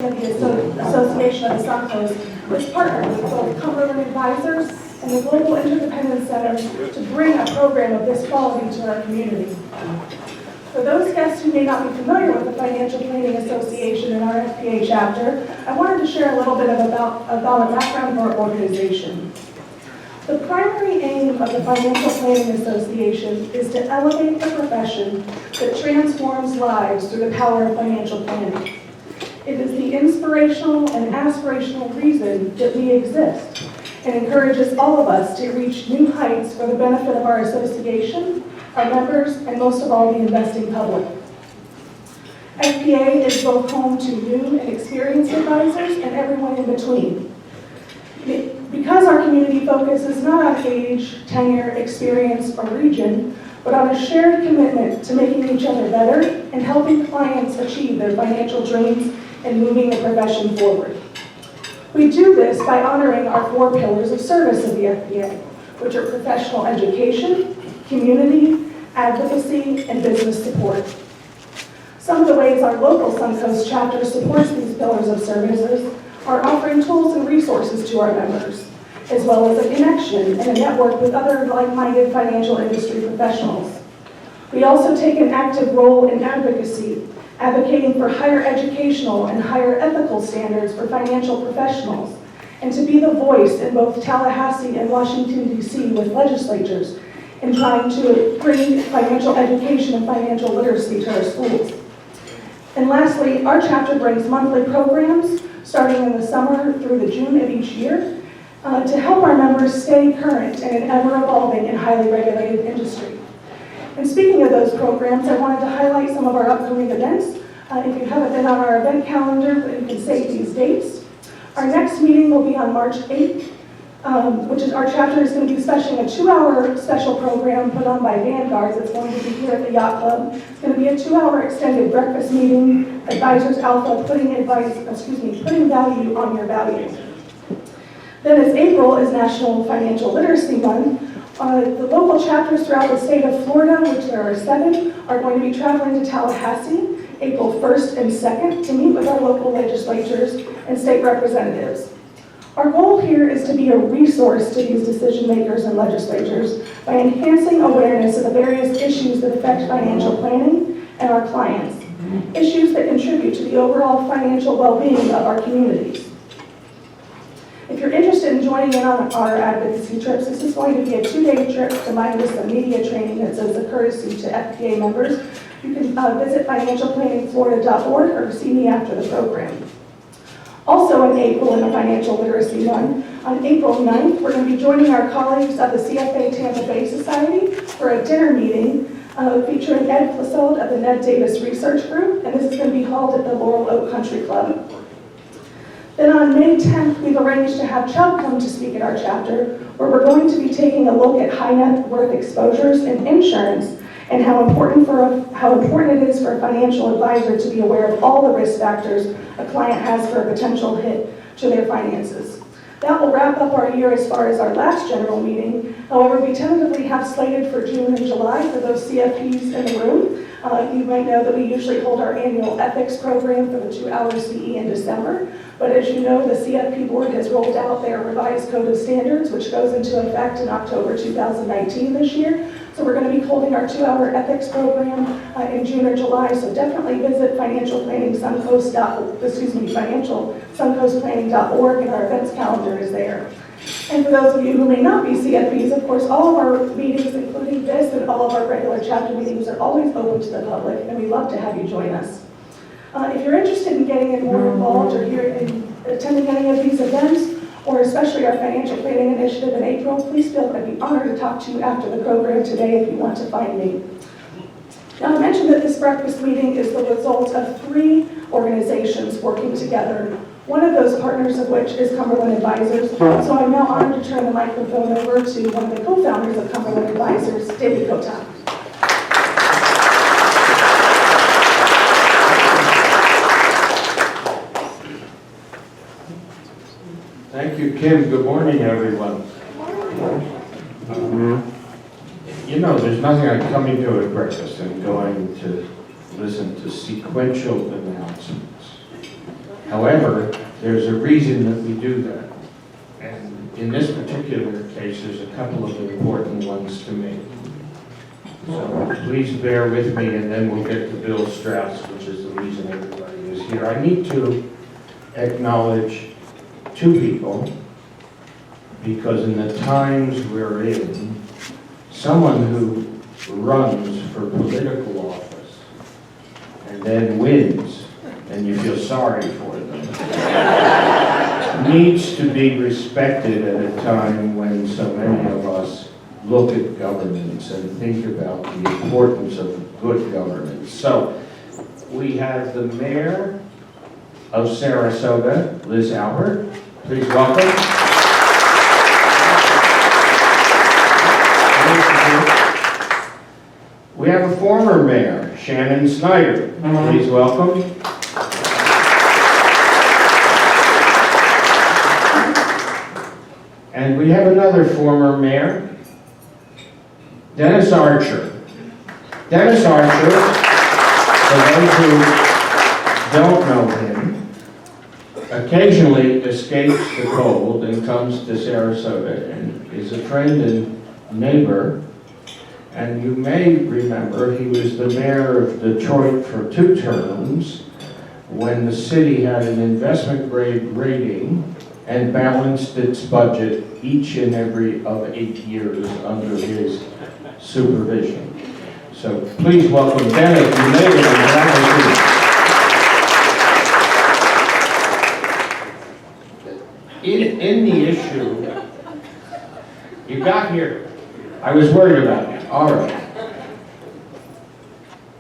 The Association of the Suncoast was partnered with both Cumberland Advisors and the Global Interdependence Center to bring a program of this quality to our community. For those guests who may not be familiar with the Financial Planning Association and our FPA chapter, I wanted to share a little bit about a background of our organization. The primary aim of the Financial Planning Association is to elevate the profession that transforms lives through the power of financial planning. It is the inspirational and aspirational reason that we exist and encourages all of us to reach new heights for the benefit of our association, our members, and most of all, the investing public. FPA is both home to new and experienced advisors and everyone in between. Because our community focuses not on age, tenure, experience, or region, but on a shared commitment to making each other better and helping clients achieve their financial dreams and moving the profession forward. We do this by honoring our 4 pillars of service of the FPA, which are professional education, community, advocacy, and business support. Some of the ways our local Suncoast chapter supports these pillars of services are offering tools and resources to our members, as well as a connection and a network with other like-minded financial industry professionals. We also take an active role in advocacy, advocating for higher educational and higher ethical standards for financial professionals, and to be the voice in both Tallahassee and Washington, D.C. with legislatures in trying to bring financial education and financial literacy to our schools. And lastly, our chapter brings monthly programs starting in the summer through the June of each year to help our members stay current in an ever-evolving and highly regulated industry. And speaking of those programs, I wanted to highlight some of our upcoming events. If you haven't been on our event calendar, you can save these dates. Our next meeting will be on March 8th, which is our chapter is going to be specialing a 2-hour special program put on by Vanguard that's going to be here at the Yacht Club. It's going to be a 2-hour extended breakfast meeting, Advisors Alpha, putting value on your values. Then as April is National Financial Literacy Month, the local chapters throughout the state of Florida, which there are 7, are going to be traveling to Tallahassee April 1st and 2nd to meet with our local legislatures and state representatives. Our goal here is to be a resource to these decision makers and legislatures by enhancing awareness of the various issues that affect financial planning and our clients, issues that contribute to the overall financial well-being of our communities. If you're interested in joining in on our advocacy trips, this is going to be a 2-day trip combined with some media training that's as a courtesy to FPA members. You can visit financialplanningflorida.org or see me after the program. Also in April, in the Financial Literacy Month, on April 9th, we're going to be joining our colleagues of the CFA Tampa Bay Society for a dinner meeting featuring Ed Clissold of the Ned Davis Research Group, and this is going to be held at the Laurel Oak Country Club. Then on May 10th, we've arranged to have Chubb come to speak at our chapter, where we're going to be taking a look at high net worth exposures in insurance and how important it is for a financial advisor to be aware of all the risk factors a client has for a potential hit to their finances. That will wrap up our year as far as our last general meeting. However, we tentatively have slated for June and July for those CFPs in the room. You might know that we usually hold our annual ethics program for the 2-hour CE in December. But as you know, the CFP board has rolled out their revised code of standards, which goes into effect in October 2019 this year. So we're going to be holding our 2-hour ethics program in June or July. So definitely visit financialsuncoastplanning.org, and our events calendar is there. And for those of you who may not be CFPs, of course, all of our meetings, including this and all of our regular chapter meetings, are always open to the public, and we'd love to have you join us. If you're interested in getting more involved or attending any of these events, or especially our financial planning initiative in April, please feel I'd be honored to talk to you after the program today if you want to find me. Now, I mentioned that this breakfast meeting is the result of 3 organizations working together, one of those partners of which is Cumberland Advisors. So I'm now honored to turn the microphone over to one of the co-founders of Cumberland Advisors, David Kotak. Thank you, Kim. Good morning, everyone. You know, there's nothing like coming to a breakfast and going to listen to sequential announcements. However, there's a reason that we do that. And in this particular case, there's a couple of important ones to me. So please bear with me, and then we'll get to Bill Strauss, which is the reason everybody is here. I need to acknowledge two people, because in the times we're in, someone who runs for political office and then wins, and you feel sorry for them, needs to be respected at a time when so many of us look at governance and think about the importance of good governance. So we have the mayor of Sarasota, Liz Albert. Please welcome. We have a former mayor, Shannon Snyder. Please welcome. And we have another former mayor, Dennis Archer. Dennis Archer, for those who don't know him, occasionally escapes the cold and comes to Sarasota and is a friend and neighbor. And you may remember he was the mayor of Detroit for 2 terms when the city had an investment grade rating and balanced its budget each and every of 8 years under his supervision. So please welcome Dennis. You made it. In the issue, you got here. I was worried about you. All right.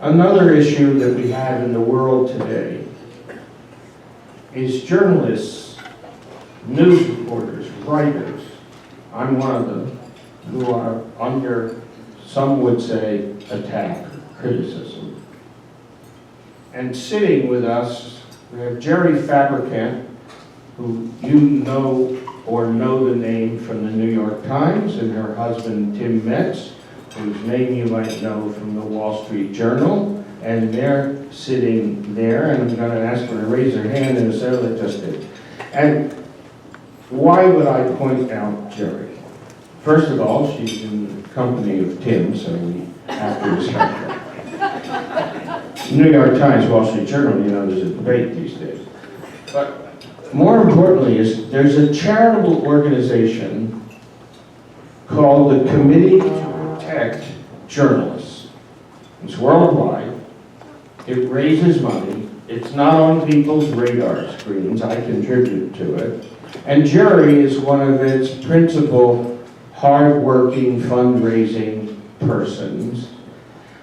Another issue that we have in the world today is journalists, news reporters, writers. I'm one of them, who are under, some would say, attack, criticism. And sitting with us, we have Jerry Fabricant, who you know or know the name from the New York Times, and her husband Tim Metz, whose name you might know from the Wall Street Journal, and they're sitting there, and I'm going to ask her to raise her hand in a second. They just did. And why would I point out Jerry? First of all, she's in the company of Tim, so we have to respect her. New York Times, Wall Street Journal, you know, there's a debate these days. But more importantly is there's a charitable organization called the Committee to Protect Journalists. It's worldwide. It raises money. It's not on people's radar screens. I contribute to it. And Jerry is one of its principal hard-working fundraising persons.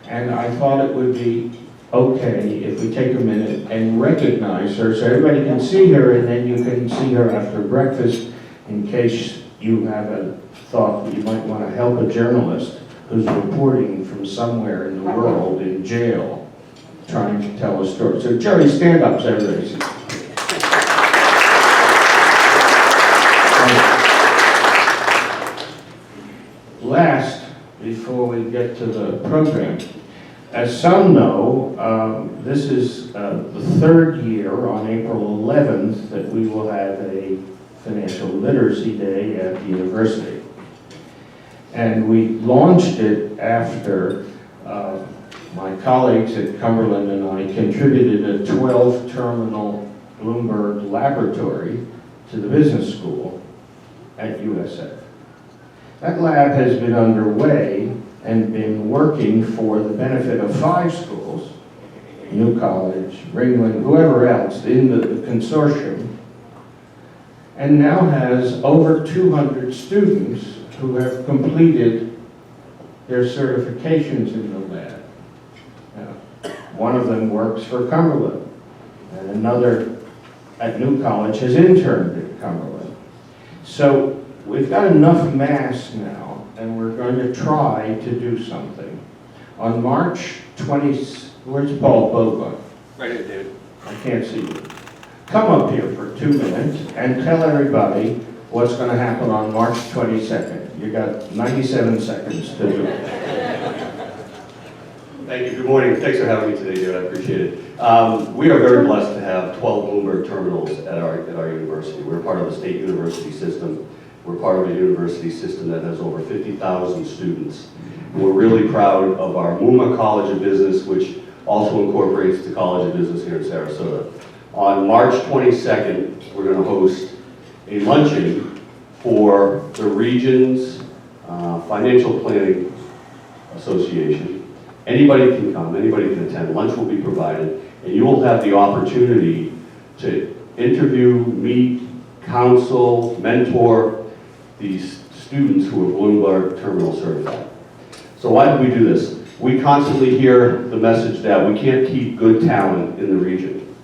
And I thought it would be okay if we take a minute and recognize her so everybody can see her, and then you can see her after breakfast in case you have a thought that you might want to help a journalist who's reporting from somewhere in the world in jail trying to tell a story. So Jerry, stand up so everybody sees. Last, before we get to the program, as some know, this is the 3rd year on April 11th that we will have a Financial Literacy Day at the university. And we launched it after my colleagues at Cumberland and I contributed a 12-terminal Bloomberg laboratory to the business school at USF. That lab has been underway and been working for the benefit of 5 schools, New College, Ringling, whoever else in the consortium, and now has over 200 students who have completed their certifications in the lab. Now, one of them works for Cumberland, and another at New College has interned at Cumberland. So we've got enough mass now, and we're going to try to do something. On March 20th, where's Paul Boba? Right here, David. I can't see you. Come up here for 2 minutes and tell everybody what's going to happen on March 22nd. You got 97 seconds to do it. Thank you. Good morning. Thanks for having me today, David. I appreciate it. We are very blessed to have 12 Bloomberg terminals at our university. We're part of the state university system. We're part of a university system that has over 50,000 students. And we're really proud of our MUMA College of Business, which also incorporates the College of Business here in Sarasota. On March 22nd, we're going to host a luncheon for the region's Financial Planning Association. Anybody can come, anybody can attend. Lunch will be provided, and you will have the opportunity to interview, meet, counsel, mentor these students who are Bloomberg Terminal certified. So why do we do this? We constantly hear the message that we can't keep good talent in the region.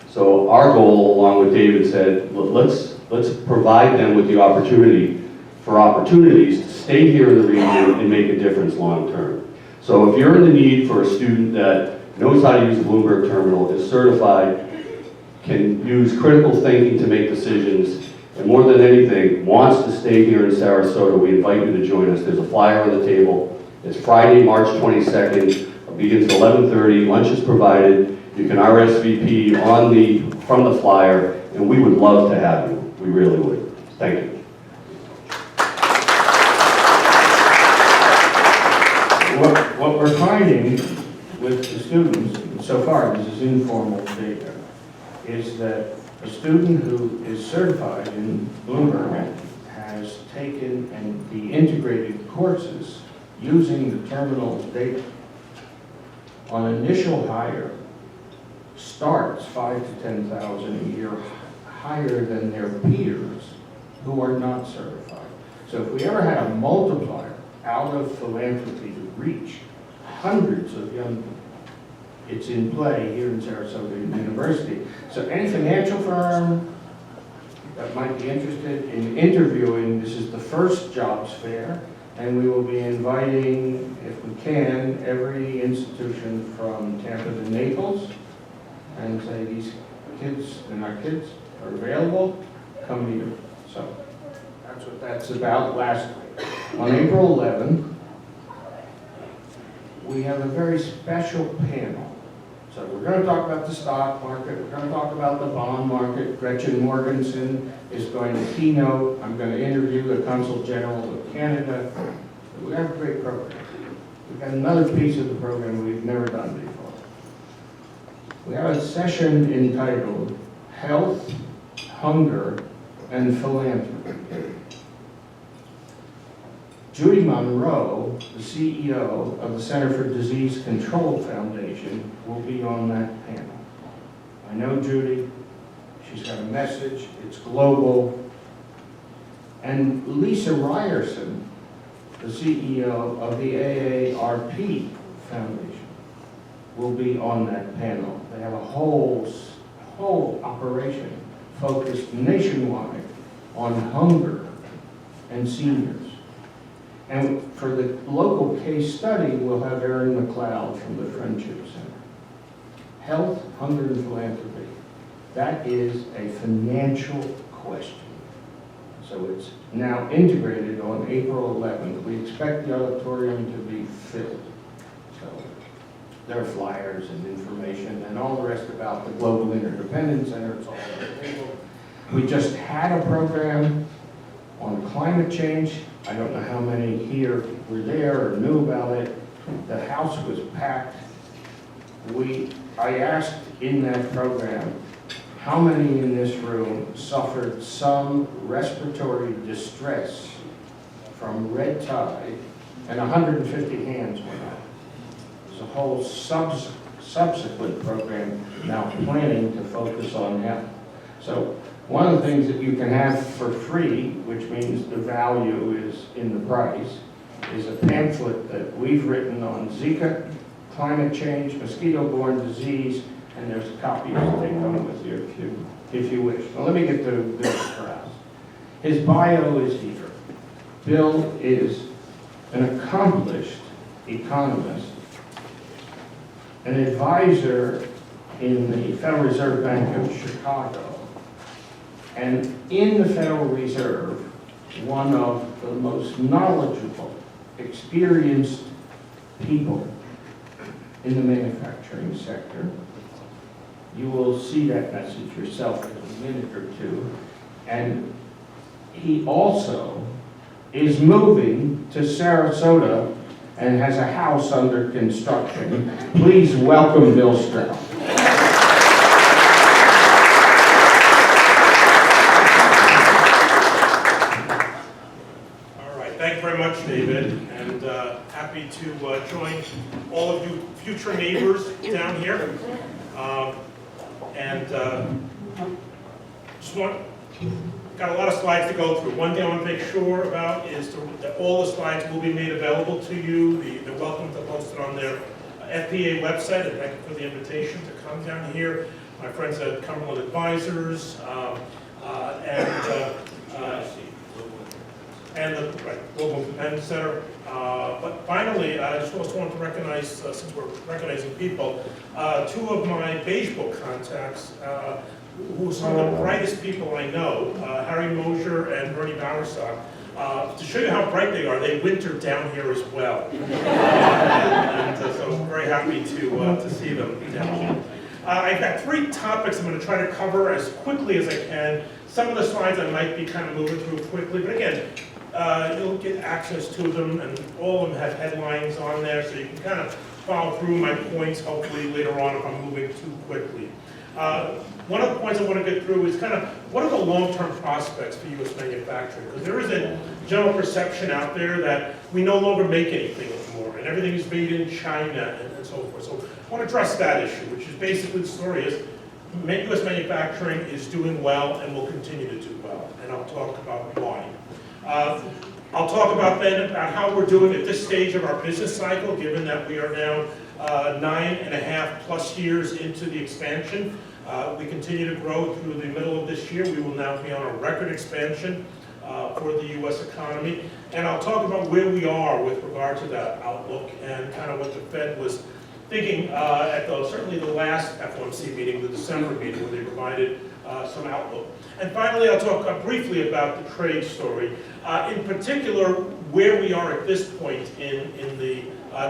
So our goal, along with David said, let's provide them with the opportunities to stay here in the region and make a difference long term. So if you're in the need for a student that knows how to use a Bloomberg terminal, is certified, can use critical thinking to make decisions, and more than anything, wants to stay here in Sarasota, we invite you to join us. There's a flyer on the table. It's Friday, March 22nd. It begins at 11:30. Lunch is provided. You can RSVP from the flyer, and we would love to have you. We really would. Thank you. What we're finding with the students, so far, this is informal data, is that a student who is certified in Bloomberg has taken the integrated courses using the terminal data on initial hire starts 5,000 to 10,000 a year higher than their peers who are not certified. So if we ever had a multiplier out of philanthropy to reach hundreds of young people, it's in play here in Sarasota University. So any financial firm that might be interested in interviewing, this is the first jobs fair, and we will be inviting, if we can, every institution from Tampa to Naples, and say these kids and our kids are available, come here. So that's what that's about. Last week, on April 11th, we have a very special panel. So we're going to talk about the stock market, we're going to talk about the bond market. Gretchen Morganson is going to keynote. I'm going to interview the Consul General of Canada. We have a great program. We've got another piece of the program we've never done before. We have a session entitled Health, Hunger, and Philanthropy. Judy Monroe, the CEO of the Center for Disease Control Foundation, will be on that panel. I know Judy, she's got a message, it's global. And Lisa Ryerson, the CEO of the AARP Foundation, will be on that panel. They have a whole operation focused nationwide on hunger and seniors. And for the local case study, we'll have Erin McLeod from the Friendship Center. Health, hunger, and philanthropy. That is a financial question. So it's now integrated on April 11th. We expect the auditorium to be filled. So there are flyers and information and all the rest about the Global Interdependence Center. It's all on the table. We just had a program on climate change. I don't know how many here were there or knew about it. The house was packed. I asked in that program, how many in this room suffered some respiratory distress from red tide, and 150 hands went up. There's a whole subsequent program now planning to focus on health. So one of the things that you can have for free, which means the value is in the price, is a pamphlet that we've written on Zika, climate change, mosquito-borne disease, and there's a copy to take home with you if you wish. Now let me get to Bill Strauss. His bio is here. Bill is an accomplished economist, an advisor in the Federal Reserve Bank of Chicago, and in the Federal Reserve, one of the most knowledgeable, experienced people in the manufacturing sector. You will see that message yourself in a minute or two. And he also is moving to Sarasota and has a house under construction. Please welcome Bill Strauss. All right, thank you very much, David, and happy to join all of you future neighbors down here. Got a lot of slides to go through. One thing I want to make sure about is that all the slides will be made available to you. They're welcome to post it on their FPA website, and thank you for the invitation to come down here. My friends at Economist and Advisers, and the Global Independence Center. But finally, I just also want to recognize, since we're recognizing people, two of my beige book contacts, who are some of the brightest people I know, Harry Mosier and Bernie Bowersock. To show you how bright they are, they wintered down here as well. So I'm very happy to see them down here. I've got three topics I'm going to try to cover as quickly as I can. Some of the slides I might be kind of moving through quickly, but again, you'll get access to them, and all of them have headlines on there, so you can kind of follow through my points, hopefully later on if I'm moving too quickly. One of the points I want to get through is kind of what are the long-term prospects for U.S. manufacturing? Because there is a general perception out there that we no longer make anything anymore, and everything is made in China and so forth. So I want to address that issue, which is basically the story is U.S. manufacturing is doing well and will continue to do well, and I'll talk about why. I'll talk about then about how we're doing at this stage of our business cycle, given that we are now 9.5+ years into the expansion. We continue to grow through the middle of this year. We will now be on a record expansion for the U.S. economy. And I'll talk about where we are with regard to that outlook and kind of what the Fed was thinking at certainly the last FOMC meeting, the December meeting, where they provided some outlook. And finally, I'll talk briefly about the trade story. In particular, where we are at this point in the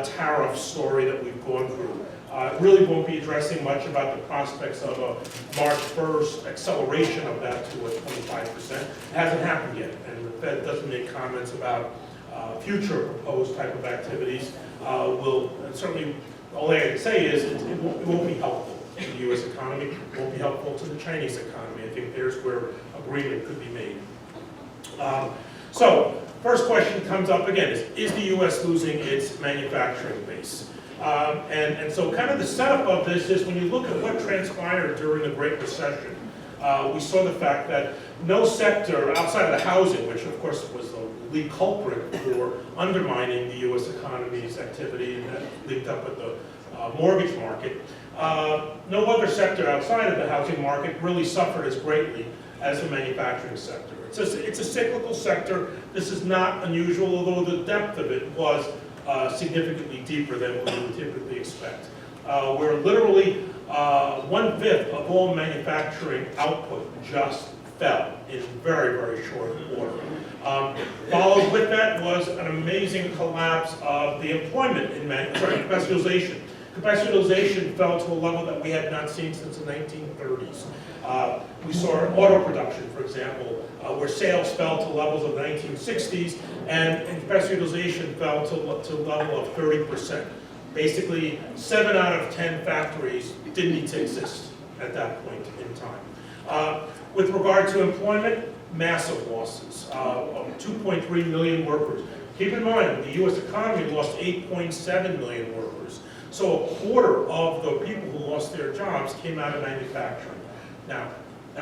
tariff story that we've gone through. Really won't be addressing much about the prospects of a March 1st acceleration of that to a 25%. It hasn't happened yet, and the Fed doesn't make comments about future proposed type of activities. Certainly, all I can say is it won't be helpful to the U.S. economy. It won't be helpful to the Chinese economy. I think there's where agreement could be made. So, first question comes up again is the U.S. losing its manufacturing base? And so kind of the setup of this is when you look at what transpired during the Great Recession, we saw the fact that no sector outside of the housing, which of course was the lead culprit for undermining the U.S. economy's activity, and that linked up with the mortgage market, no other sector outside of the housing market really suffered as greatly as the manufacturing sector. It's a cyclical sector. This is not unusual, although the depth of it was significantly deeper than what we would typically expect. Where literally 1/5 of all manufacturing output just fell in very, very short order. Followed with that was an amazing collapse of the employment in capacity utilization. Capacity utilization fell to a level that we had not seen since the 1930s. We saw auto production, for example, where sales fell to levels of the 1960s, and capacity utilization fell to a level of 30%. Basically, 7 out of 10 factories didn't need to exist at that point in time. With regard to employment, massive losses of 2.3 million workers. Keep in mind, the U.S. economy lost 8.7 million workers. So a quarter of the people who lost their jobs came out of manufacturing. Now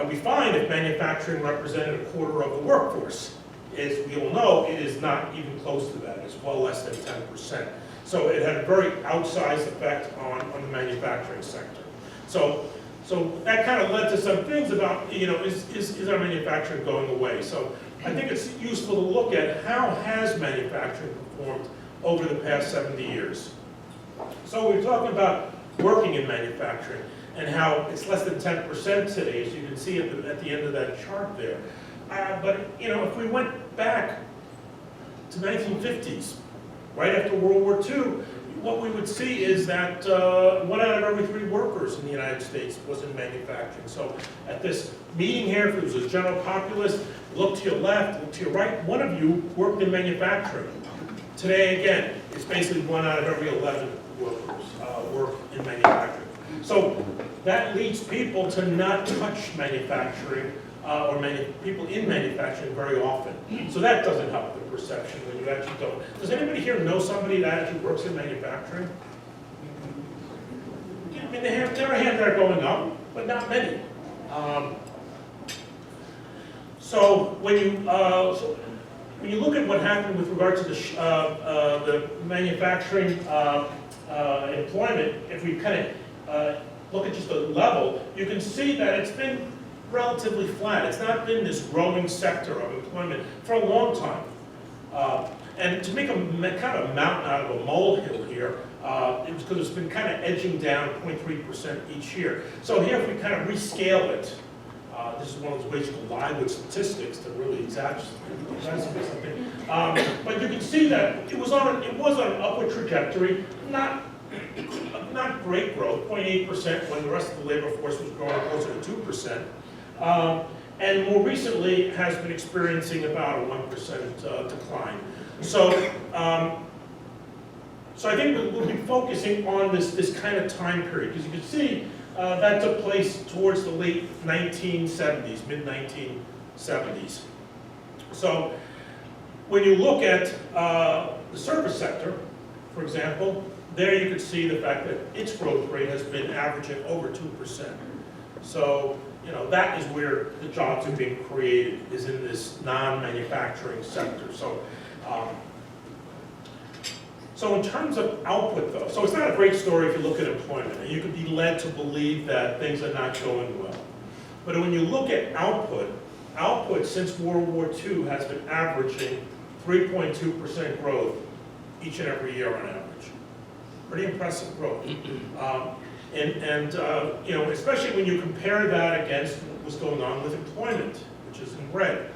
we find if manufacturing represented a quarter of the workforce, as we all know, it is not even close to that. It's well less than 10%. So it had a very outsized effect on the manufacturing sector. So that kind of led to some things about, is our manufacturing going away? So I think it's useful to look at how has manufacturing performed over the past 70 years. So we're talking about working in manufacturing and how it's less than 10% today, as you can see at the end of that chart there. But if we went back to 1950s, right after World War II, what we would see is that 1 out of every 3 workers in the United States was in manufacturing. So at this meeting here, if it was a general populace, look to your left, look to your right, one of you worked in manufacturing. Today, again, it's basically 1 out of every 11 workers work in manufacturing. So that leads people to not touch manufacturing or people in manufacturing very often. So that doesn't help the perception when you actually don't. Does anybody here know somebody that actually works in manufacturing? I mean, there are hands that are going up, but not many. So when you look at what happened with regard to the manufacturing employment, if we kind of look at just the level, you can see that it's been relatively flat. It's not been this growing sector of employment for a long time. And to make a kind of mountain out of a molehill here, it was because it's been kind of edging down 0.3% each year. So here, if we kind of rescale it, this is one of those ways you can lie with statistics to really exaggerate something. But you can see that it was on an upward trajectory, not great growth, 0.8%, when the rest of the labor force was growing closer to 2%. And more recently has been experiencing about a 1% decline. So, so I think we'll be focusing on this kind of time period, because you can see that took place towards the late 1970s, mid-1970s. So when you look at the service sector, for example, there you can see the fact that its growth rate has been averaging over 2%. So, you know, that is where the jobs are being created, is in this non-manufacturing sector. So, so in terms of output, though, so it's not a great story if you look at employment, and you could be led to believe that things are not going well. But when you look at output since World War II has been averaging 3.2% growth each and every year on average. Pretty impressive growth. You know, especially when you compare that against what's going on with employment, which is in red,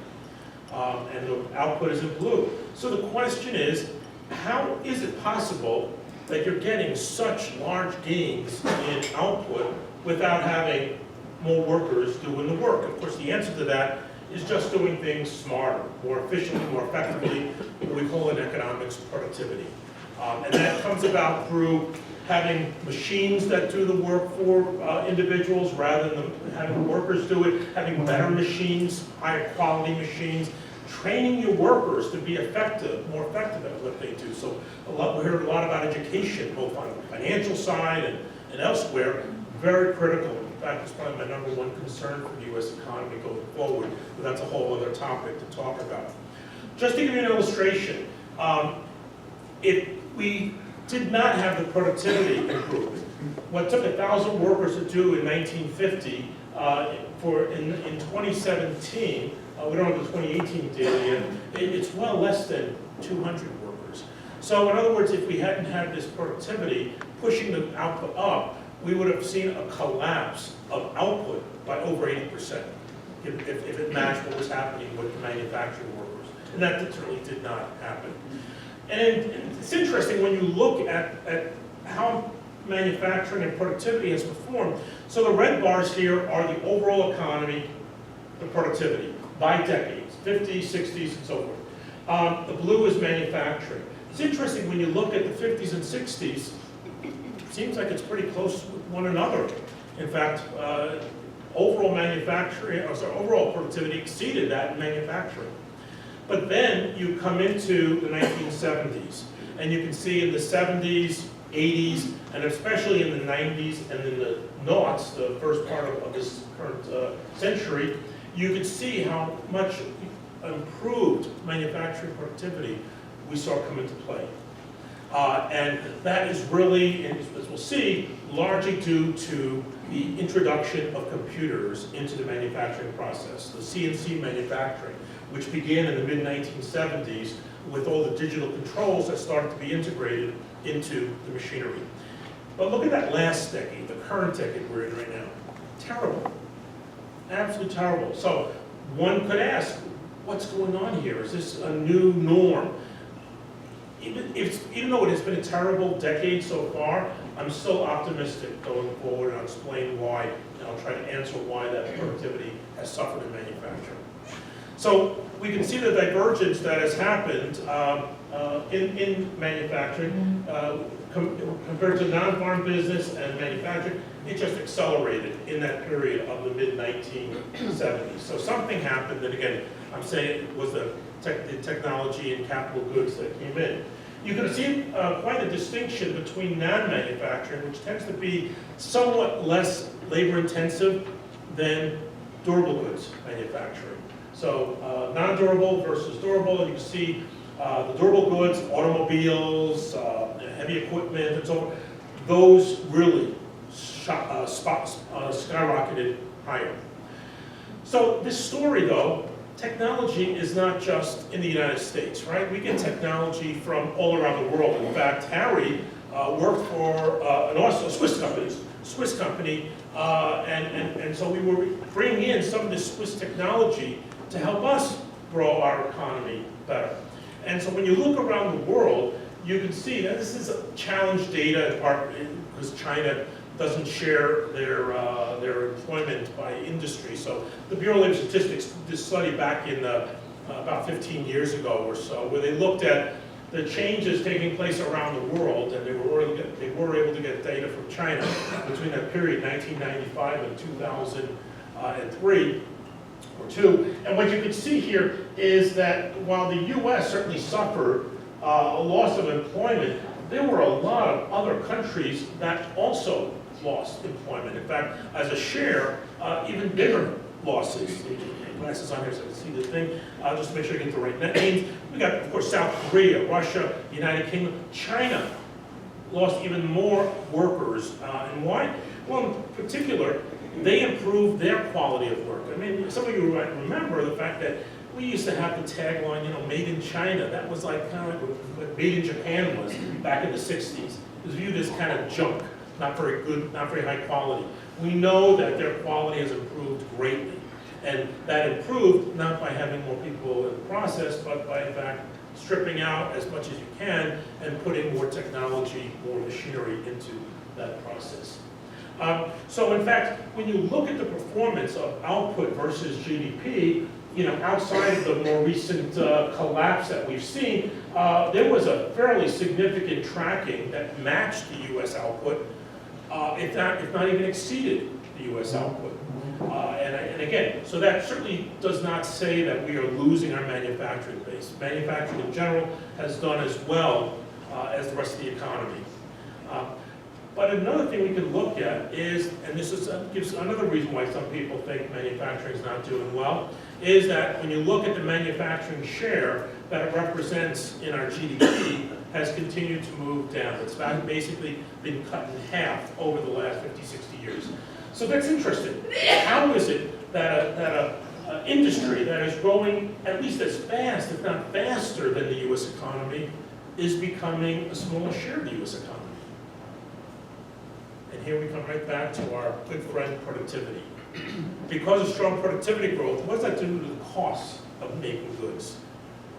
and the output is in blue. So the question is, how is it possible that you're getting such large gains in output without having more workers doing the work? Of course, the answer to that is just doing things smarter, more efficiently, more effectively, what we call in economics productivity. And that comes about through having machines that do the work for individuals rather than having workers do it, having better machines, higher quality machines, training your workers to be effective, more effective at what they do. So we heard a lot about education, both on the financial side and elsewhere, very critical. In fact, it's probably my #1 concern for the U.S. economy going forward, but that's a whole other topic to talk about. Just to give you an illustration, if we did not have the productivity improvement, what took 1,000 workers to do in 1950, in 2017, we don't have the 2018 data yet, it's well less than 200 workers. So in other words, if we hadn't had this productivity pushing the output up, we would have seen a collapse of output by over 80% if it matched what was happening with the manufacturing workers. And that certainly did not happen. And it's interesting when you look at how manufacturing and productivity has performed. So the red bars here are the overall economy, the productivity, by decades, 50s, 60s, and so forth. The blue is manufacturing. It's interesting when you look at the 50s and 60s, it seems like it's pretty close with one another. In fact, overall overall productivity exceeded that in manufacturing. But then you come into the 1970s, and you can see in the 70s, 80s, and especially in the 90s and in the noughts, the first part of this current century, you could see how much improved manufacturing productivity we saw come into play. And that is really, as we'll see, largely due to the introduction of computers into the manufacturing process, the CNC manufacturing, which began in the mid-1970s with all the digital controls that started to be integrated into the machinery. But look at that last decade, the current decade we're in right now. Terrible. Absolutely terrible. So one could ask, what's going on here? Is this a new norm? even though it has been a terrible decade so far, I'm still optimistic going forward, and I'll explain why, and I'll try to answer why that productivity has suffered in manufacturing. So we can see the divergence that has happened in manufacturing compared to non-farm business and manufacturing. It just accelerated in that period of the mid-1970s. So something happened, and again, I'm saying it was the technology and capital goods that came in. You can see quite a distinction between non-manufacturing, which tends to be somewhat less labor-intensive than durable goods manufacturing. So non-durable versus durable, and you can see the durable goods, automobiles, heavy equipment, and so on, those really skyrocketed higher. So this story, though, technology is not just in the United States, right? We get technology from all around the world. In fact, Harry worked for a Swiss company, and so we were bringing in some of this Swiss technology to help us grow our economy better. And so when you look around the world, you can see that this is challenge data in part because China doesn't share their employment by industry. So the Bureau of Labor Statistics did this study back in about 15 years ago or so, where they looked at the changes taking place around the world, and they were able to get data from China between that period, 1995 and 2003 or 2. And what you can see here is that while the U.S. certainly suffered a loss of employment, there were a lot of other countries that also lost employment. In fact, as a share, even bigger losses. Glasses on here so I can see the thing, just to make sure I get the right names. We got, of course, South Korea, Russia, United Kingdom, China lost even more workers. And why? Well, in particular, they improved their quality of work. I mean, some of you might remember the fact that we used to have the tagline, made in China. That was like kind of like what made in Japan was back in the 60s. It was viewed as kind of junk, not very good, not very high quality. We know that their quality has improved greatly. And that improved not by having more people in the process, but by, in fact, stripping out as much as you can and putting more technology, more machinery into that process. So in fact, when you look at the performance of output versus GDP, outside of the more recent collapse that we've seen, there was a fairly significant tracking that matched the U.S. output, if not even exceeded the U.S. output. And again, so that certainly does not say that we are losing our manufacturing base. Manufacturing in general has done as well as the rest of the economy. But another thing we can look at is, and this gives another reason why some people think manufacturing is not doing well, is that when you look at the manufacturing share that it represents in our GDP has continued to move down. It's basically been cut in half over the last 50, 60 years. So that's interesting. How is it that an industry that is growing at least as fast, if not faster than the U.S. economy, is becoming a smaller share of the U.S. economy? And here we come right back to our good friend productivity. Because of strong productivity growth, what does that do to the cost of making goods?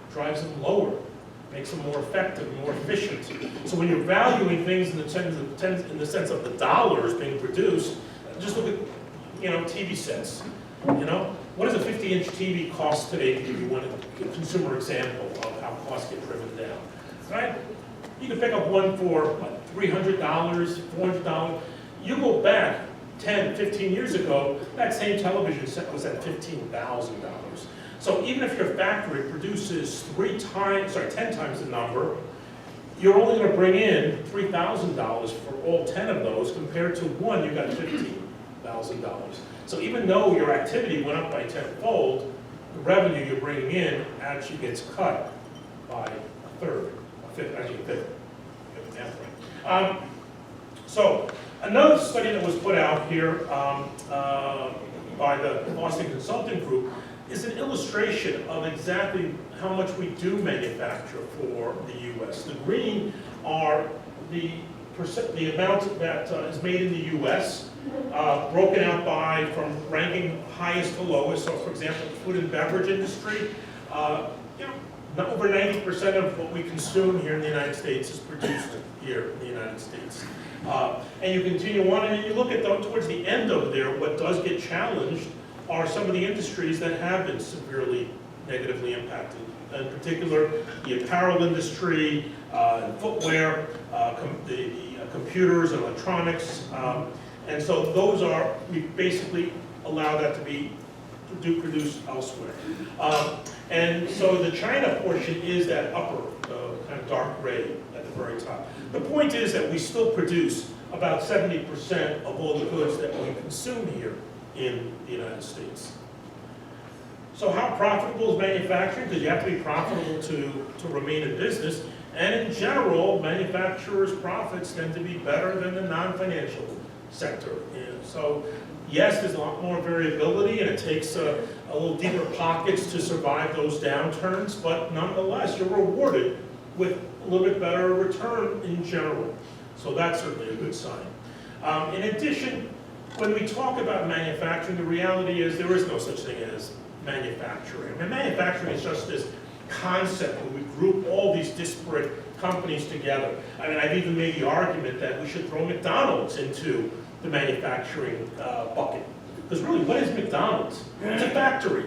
It drives them lower, makes them more effective, more efficient. So when you're valuing things in the sense of the dollars being produced, just look at TV sets. What does a 50-inch TV cost today, to give you one consumer example of how costs get driven down, right? You can pick up one for, what, $300, $400. You go back 10, 15 years ago, that same television set was at $15,000. So even if your factory produces 10 times the number, you're only going to bring in $3,000 for all 10 of those, compared to one, you got $15,000. So even though your activity went up by tenfold, the revenue you're bringing in actually gets cut by a third, a fifth. Get the math right. So another study that was put out here by the Boston Consulting Group is an illustration of exactly how much we do manufacture for the U.S. The green are the amount that is made in the U.S., broken out from ranking highest to lowest. So, for example, the food and beverage industry, over 90% of what we consume here in the United States is produced here in the United States. And you continue on, and you look at towards the end of there, what does get challenged are some of the industries that have been severely negatively impacted. In particular, the apparel industry, footwear, the computers and electronics. And so those are, we basically allow that to be produced elsewhere. And so the China portion is that upper, kind of dark gray at the very top. The point is that we still produce about 70% of all the goods that we consume here in the United States. So how profitable is manufacturing? Because you have to be profitable to remain in business. And in general, manufacturers' profits tend to be better than the non-financial sector. And so yes, there's a lot more variability, and it takes a little deeper pockets to survive those downturns, but nonetheless, you're rewarded with a little bit better return in general. So that's certainly a good sign. In addition, when we talk about manufacturing, the reality is there is no such thing as manufacturing. I mean, manufacturing is just this concept where we group all these disparate companies together. I mean, I've even made the argument that we should throw McDonald's into the manufacturing bucket. Because really, what is McDonald's? It's a factory.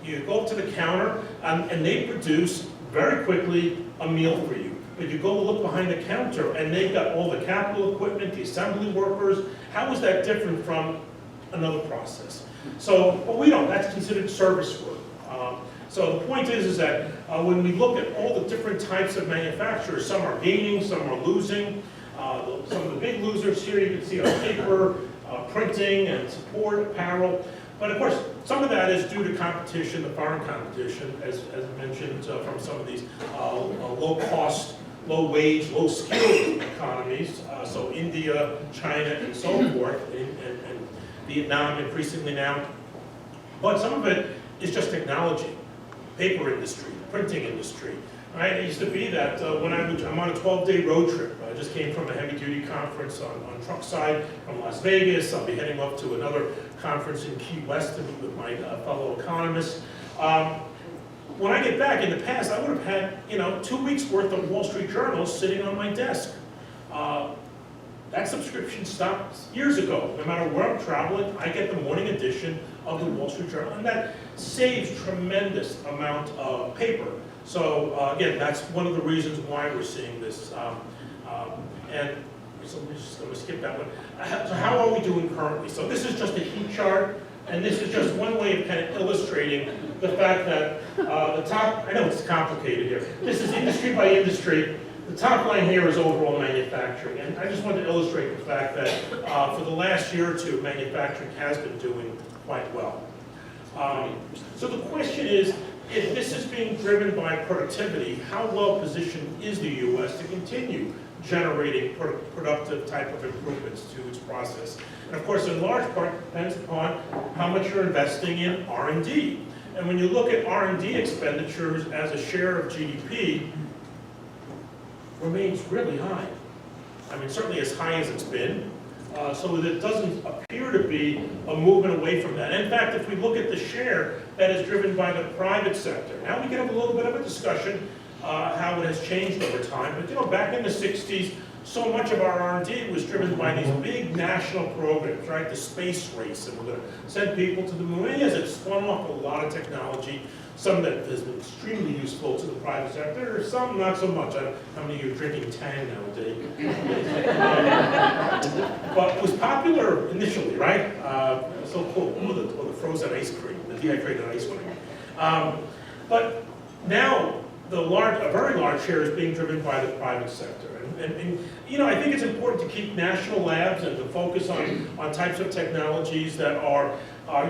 You go up to the counter, and they produce very quickly a meal for you. But you go look behind the counter, and they've got all the capital equipment, the assembly workers. How is that different from another process? So, but we don't. That's considered service work. So the point is that when we look at all the different types of manufacturers, some are gaining, some are losing. Some of the big losers here you can see are paper, printing, and support, apparel. But of course, some of that is due to competition, the foreign competition, as mentioned from some of these low-cost, low-wage, low-skilled economies. So India, China, and so forth, and Vietnam increasingly now. But some of it is just technology, paper industry, printing industry. Right? It used to be that when I'm on a 12-day road trip. I just came from a heavy-duty conference on truck side from Las Vegas. I'll be heading off to another conference in Key West to meet with my fellow economists. When I get back, in the past, I would have had 2 weeks worth of Wall Street journals sitting on my desk. That subscription stopped years ago. No matter where I'm traveling, I get the morning edition of the Wall Street Journal, and that saves tremendous amount of paper. So again, that's one of the reasons why we're seeing this. And so we're just going to skip that one. So how are we doing currently? So this is just a heat chart, and this is just one way of kind of illustrating the fact that the top, I know it's complicated here. This is industry by industry. The top line here is overall manufacturing, and I just wanted to illustrate the fact that for the last year or two, manufacturing has been doing quite well. So the question is, if this is being driven by productivity, how well positioned is the U.S. to continue generating productive type of improvements to its process? And of course, in large part, depends upon how much you're investing in R&D. And when you look at R&D expenditures as a share of GDP, remains really high. I mean, certainly as high as it's been. So that it doesn't appear to be a movement away from that. In fact, if we look at the share that is driven by the private sector, now we can have a little bit of a discussion how it has changed over time. But back in the 60s, so much of our R&D was driven by these big national programs, right? The space race, and we're going to send people to the moon. And yes, it's spun off a lot of technology, some that has been extremely useful to the private sector, some not so much. How many of you are drinking Tang nowadays? But it was popular initially, right? So cool, or the frozen ice cream, the dehydrated ice cream. But now, a very large share is being driven by the private sector. And I think it's important to keep national labs and to focus on types of technologies that are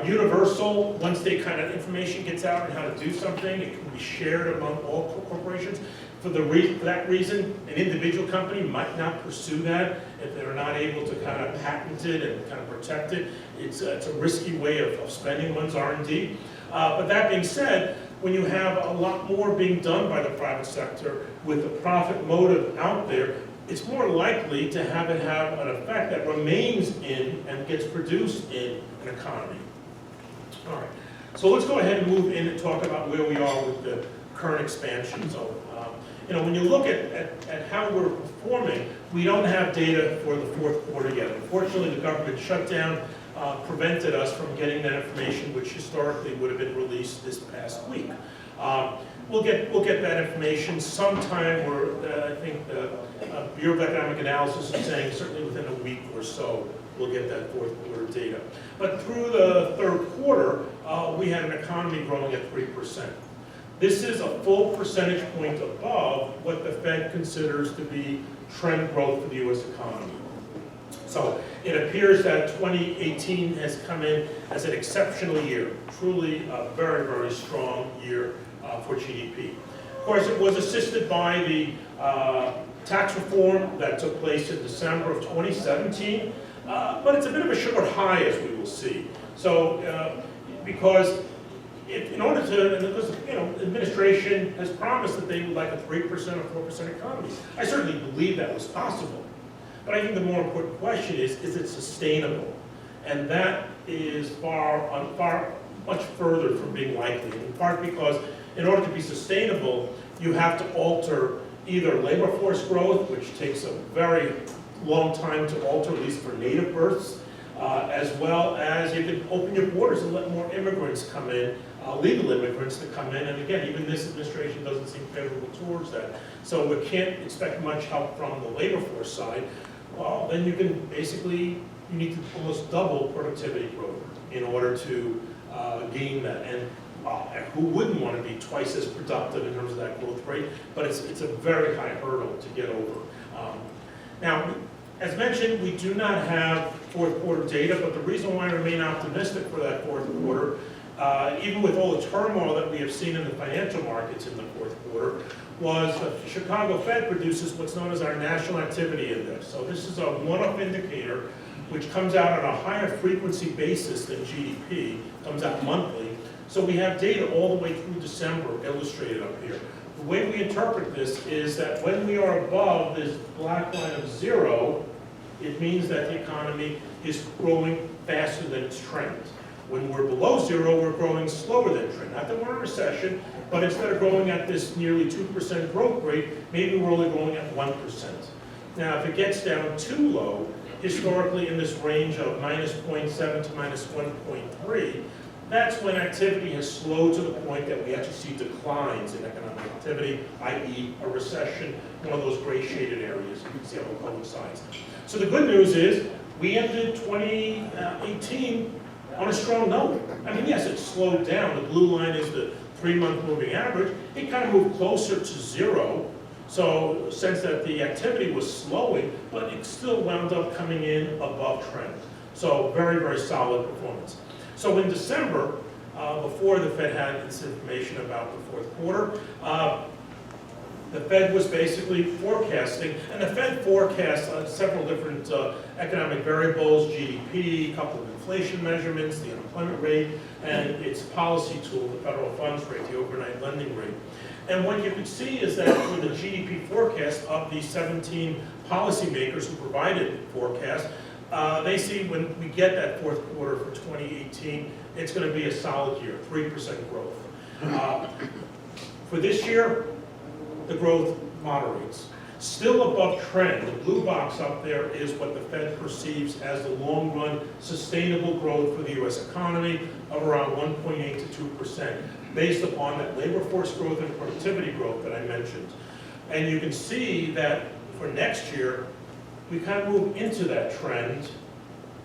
universal. Once they kind of information gets out on how to do something, it can be shared among all corporations. For that reason, an individual company might not pursue that if they're not able to kind of patent it and kind of protect it. It's a risky way of spending one's R&D. But that being said, when you have a lot more being done by the private sector with the profit motive out there, it's more likely to have it have an effect that remains in and gets produced in an economy. All right, so let's go ahead and move in and talk about where we are with the current expansion. So, when you look at how we're performing, we don't have data for the fourth quarter yet. Unfortunately, the government shutdown prevented us from getting that information, which historically would have been released this past week. We'll get that information sometime, where I think the Bureau of Economic Analysis is saying certainly within a week or so we'll get that fourth quarter data. But through the third quarter, we had an economy growing at 3%. This is a full percentage point above what the Fed considers to be trend growth for the U.S. economy. So it appears that 2018 has come in as an exceptional year, truly a very, very strong year for GDP. Of course, it was assisted by the tax reform that took place in December of 2017, but it's a bit of a short high, as we will see. So, because in order to, because administration has promised that they would like a 3% or 4% economy. I certainly believe that was possible. But I think the more important question is it sustainable? And that is much further from being likely, in part because in order to be sustainable, you have to alter either labor force growth, which takes a very long time to alter, at least for native births, as well as you can open your borders and let more immigrants come in, legal immigrants to come in. And again, even this administration doesn't seem favorable towards that. So we can't expect much help from the labor force side. Well, then you can basically, you need to almost double productivity growth in order to gain that. And who wouldn't want to be twice as productive in terms of that growth rate? But it's a very high hurdle to get over. Now, as mentioned, we do not have fourth quarter data, but the reason why I remain optimistic for that fourth quarter, even with all the turmoil that we have seen in the financial markets in the fourth quarter, was the Chicago Fed produces what's known as our National Activity Index. So this is a one-off indicator which comes out on a higher frequency basis than GDP, comes out monthly. So we have data all the way through December illustrated up here. The way we interpret this is that when we are above this black line of 0, it means that the economy is growing faster than its trend. When we're below 0, we're growing slower than trend. Not that we're in a recession, but instead of growing at this nearly 2% growth rate, maybe we're only growing at 1%. Now, if it gets down too low, historically in this range of -0.7 to -1.3, that's when activity has slowed to the point that we actually see declines in economic activity, i.e. a recession, one of those gray shaded areas. You can see how it coincides. So the good news is we ended 2018 on a strong note. I mean, yes, it slowed down. The blue line is the 3-month moving average. It kind of moved closer to 0. So sense that the activity was slowing, but it still wound up coming in above trend. So very, very solid performance. So in December, before the Fed had this information about the fourth quarter, the Fed was basically forecasting, and the Fed forecasts several different economic variables, GDP, a couple of inflation measurements, the unemployment rate, and its policy tool, the federal funds rate, the overnight lending rate. And what you can see is that for the GDP forecast of the 17 policymakers who provided forecasts, they see when we get that fourth quarter for 2018, it's going to be a solid year, 3% growth. For this year, the growth moderates. Still above trend, the blue box up there is what the Fed perceives as the long-run sustainable growth for the U.S. economy of around 1.8 to 2%, based upon that labor force growth and productivity growth that I mentioned. And you can see that for next year, we kind of move into that trend,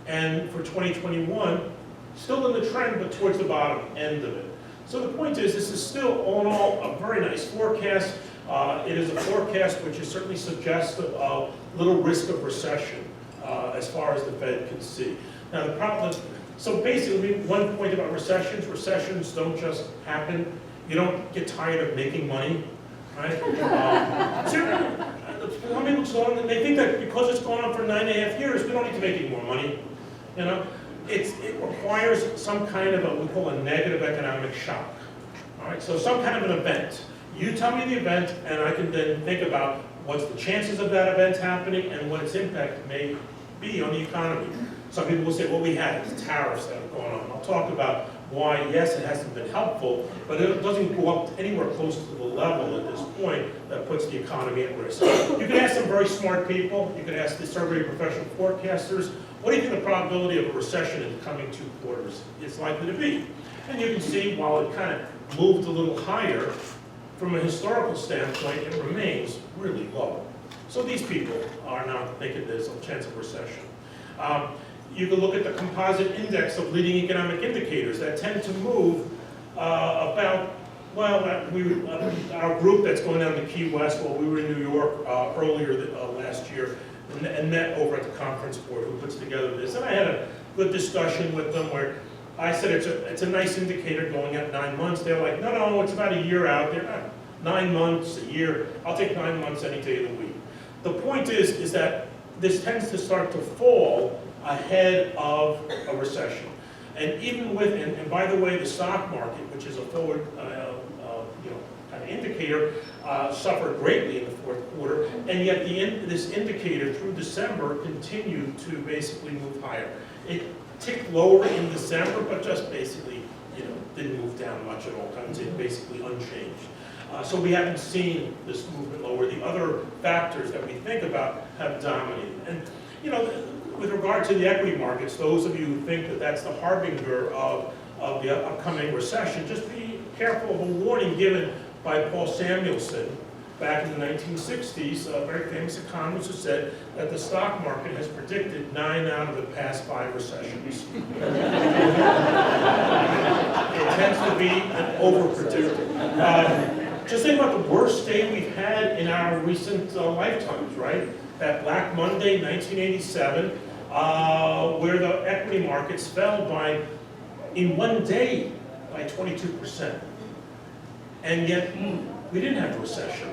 and for 2021, still in the trend, but towards the bottom end of it. So the point is, this is still, all in all, a very nice forecast. It is a forecast which is certainly suggestive of little risk of recession, as far as the Fed can see. Now the problem, so basically, one point about recessions don't just happen. You don't get tired of making money, right? Some people slow, and they think that because it's gone on for 9.5 years, we don't need to make any more money. You know, it requires some kind of we call a negative economic shock. All right, so some kind of an event. You tell me the event, and I can then think about what's the chances of that event happening and what its impact may be on the economy. Some people will say, well, we had tariffs that have gone on. I'll talk about why, yes, it hasn't been helpful, but it doesn't go up anywhere close to the level at this point that puts the economy at risk. You can ask some very smart people, you can ask the survey of professional forecasters, what do you think the probability of a recession in the coming 2 quarters is likely to be? And you can see, while it kind of moved a little higher, from a historical standpoint, it remains really low. So these people are not thinking there's a chance of recession. You can look at the composite index of leading economic indicators that tend to move about, well, our group that's going down to Key West, well, we were in New York earlier last year and met over at the conference board who puts together this. And I had a good discussion with them where I said it's a nice indicator going at 9 months. They're like, no, it's about a year out. They're not 9 months, a year. I'll take 9 months any day of the week. The point is that this tends to start to fall ahead of a recession. And even with, and by the way, the stock market, which is a forward kind of indicator, suffered greatly in the 4th quarter, and yet this indicator through December continued to basically move higher. It ticked lower in December, but just basically, didn't move down much at all. I would say basically unchanged. So we haven't seen this movement lower. The other factors that we think about have dominated. And with regard to the equity markets, those of you who think that that's the harbinger of the upcoming recession, just be careful of a warning given by Paul Samuelson back in the 1960s, a very famous economist who said that the stock market has predicted 9 out of the past 5 recessions. It tends to be an over-predictor. Just think about the worst day we've had in our recent lifetimes, right? That Black Monday, 1987, where the equity markets fell in one day, by 22%. And yet, we didn't have a recession.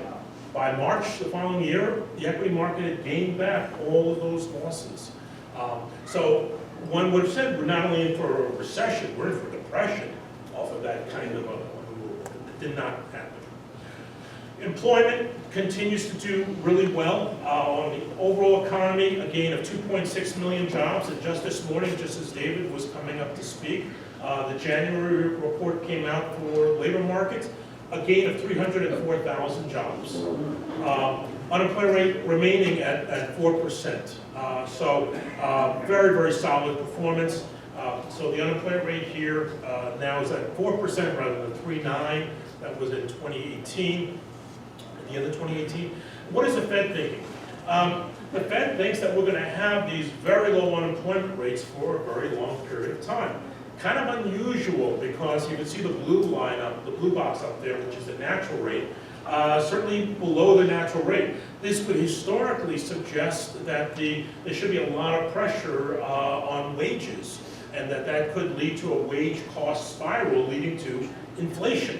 By March the following year, the equity market had gained back all of those losses. So one would have said we're not only in for a recession, we're in for a depression off of that kind of a move. It did not happen. Employment continues to do really well on the overall economy, a gain of 2.6 million jobs. And just this morning, just as David was coming up to speak, the January report came out for labor markets, a gain of 304,000 jobs. Unemployment rate remaining at 4%. So very, very solid performance. So the unemployment rate here now is at 4% rather than 3.9. That was in 2018. The end of 2018. What is the Fed thinking? The Fed thinks that we're going to have these very low unemployment rates for a very long period of time. Kind of unusual because you can see the blue line up, the blue box up there, which is the natural rate, certainly below the natural rate. This would historically suggest that there should be a lot of pressure on wages, and that could lead to a wage cost spiral leading to inflation.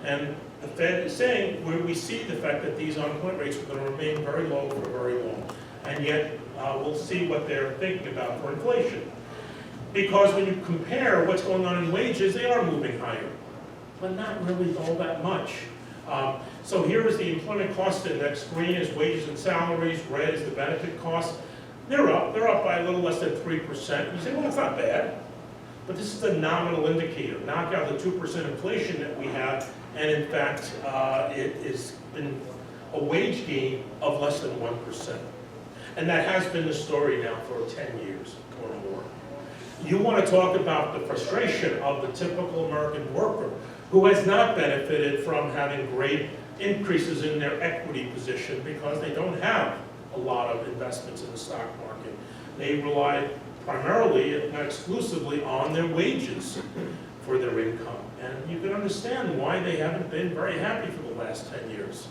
And the Fed is saying where we see the fact that these unemployment rates are going to remain very low for very long. And yet, we'll see what they're thinking about for inflation. Because when you compare what's going on in wages, they are moving higher, but not really all that much. So here is the employment cost index. Green is wages and salaries, red is the benefit costs. They're up by a little less than 3%. You say, well, that's not bad. But this is a nominal indicator. Knock out the 2% inflation that we have, and in fact, it has been a wage gain of less than 1%. And that has been the story now for 10 years or more. You want to talk about the frustration of the typical American worker who has not benefited from having great increases in their equity position because they don't have a lot of investments in the stock market. They rely primarily, if not exclusively, on their wages for their income. And you can understand why they haven't been very happy for the last 10 years.